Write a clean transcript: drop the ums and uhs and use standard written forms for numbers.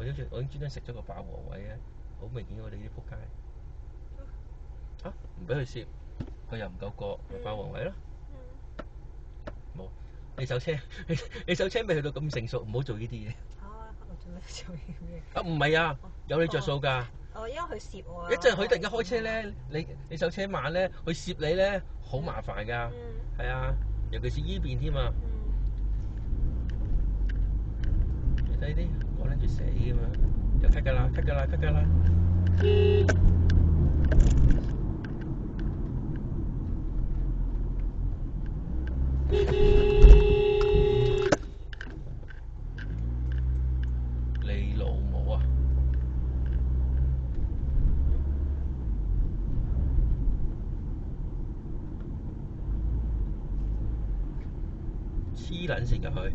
我已經專登食咗個霸王位嘅，好明顯我哋啲仆街。啊，唔俾佢攝，佢又唔夠過，咪霸王位咯。冇，你手車你手車未去到咁成熟，唔好做呢啲嘢。我做咩做呢啲嘢？啊，唔係啊，有你着數㗎。因為佢攝我。一陣佢突然間開車咧，你手車慢咧，佢攝你咧，好麻煩㗎。係啊，尤其是依邊添啊。你睇啲，我諗住死㗎嘛，又咳㗎啦，咳㗎啦，咳㗎啦。你老母啊！黐撚線㗎佢。